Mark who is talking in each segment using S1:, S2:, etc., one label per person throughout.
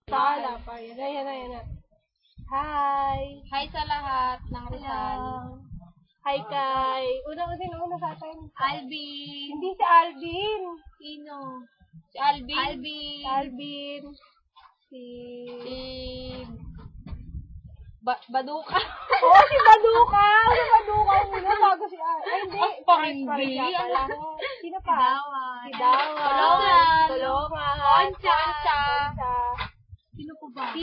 S1: Wala pa. Yan na. Hi!
S2: Hi sa lahat ng Rizal.
S1: Hi, Kai. Una sa atin.
S2: Alvin.
S1: Hindi si Alvin.
S2: Sino? Si Alvin.
S1: Si Alvin. Si
S2: Baduka.
S1: Oo, si Baduka. Si Baduka muna bago si Alvin. Ay, hindi.
S2: Hindi.
S1: Sino pa? Si Dawa. Tulungan.
S2: Concha.
S1: Sino po ba?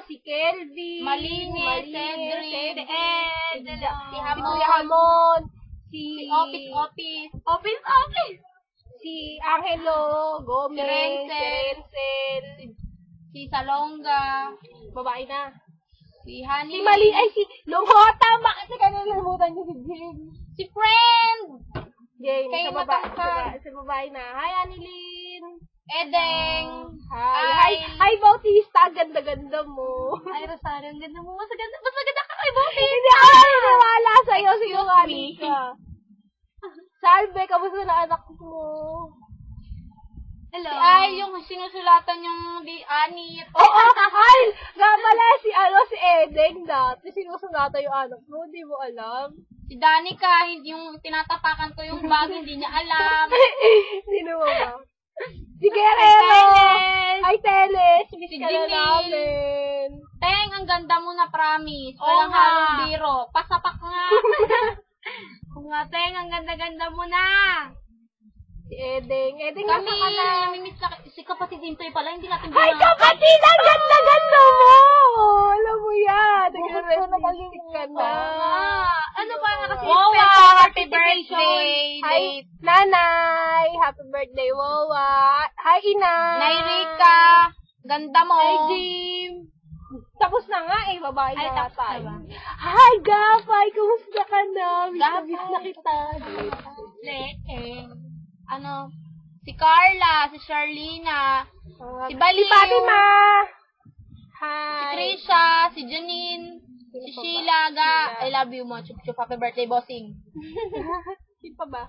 S1: Si Kelvin.
S2: Malinis. Cedric.
S1: Si Hamon. Si
S2: Office.
S1: Si Angelo Gomez.
S2: Si
S1: Renzel.
S2: Si Salonga.
S1: Babae na.
S2: Si Honey.
S1: Si Longhota. Bakit nakalimutan niyo si Jane?
S2: Si Friend.
S1: Jane,
S2: Kayo
S1: sa
S2: matangkad.
S1: babae na. Hi, Annilyn.
S2: Edeng.
S1: Hi, Bautista. Ganda-ganda mo.
S2: Ay, Rosario, ang ganda mo. Mas maganda ka kay Bautista.
S1: Hindi ako naniniwala sa'yo. Sinungaling ka. Salve, kamusta na anak mo?
S2: Hello. Ay, yung sinusulatan yung di Anit.
S1: Oo, ay! Nga pala, si Edeng dati. Sinusunatan yung anak mo. Hindi mo alam.
S2: Si Danica, yung tinatapakan ko yung bag, hindi niya alam.
S1: Sino mo ba? Si Guerrero! Ay, Teles! Miss
S2: Si
S1: ka na
S2: Jinil.
S1: namin.
S2: Teng, ang ganda mo na, promise.
S1: Oo
S2: Walang
S1: nga.
S2: halong biro. Pasapak nga. Kung nga, Teng, ang ganda-ganda mo na.
S1: Si Edeng. Edeng,
S2: Kami,
S1: nasa ka na?
S2: namimiss na si kapatid Intoy pala, hindi natin
S1: Ay, kapatid! Ang ganda-ganda mo! Alam mo yan. Nag-resistic ka na.
S2: Ano ba nga kasi
S1: Wawa,
S2: special
S1: happy
S2: birthday.
S1: Hi, Nanay! Happy birthday, Wawa! Hi, Inay!
S2: Nairika, ganda mo.
S1: Hi, Jim! Tapos na nga eh, babae
S2: Ay,
S1: na
S2: tapos
S1: tayo.
S2: na ba?
S1: Hi, Gapay! Kumusta ka na? Miss na kita.
S2: Si Carla, si Charlina, si Baliw,
S1: Si Fatima!
S2: si
S1: Hi!
S2: Trisha, si Janine, si Sheila, I love you mo. Chup chup, happy birthday, bossing.
S1: Sino pa ba?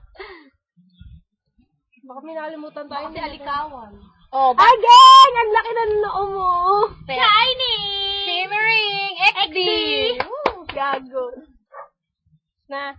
S1: Baka may nakalimutan tayo.
S2: Si Alikawan. Oh,
S1: Again! Ang laki ng noo mo!
S2: Shiny! Shimmering! XD!
S1: Gago. Na.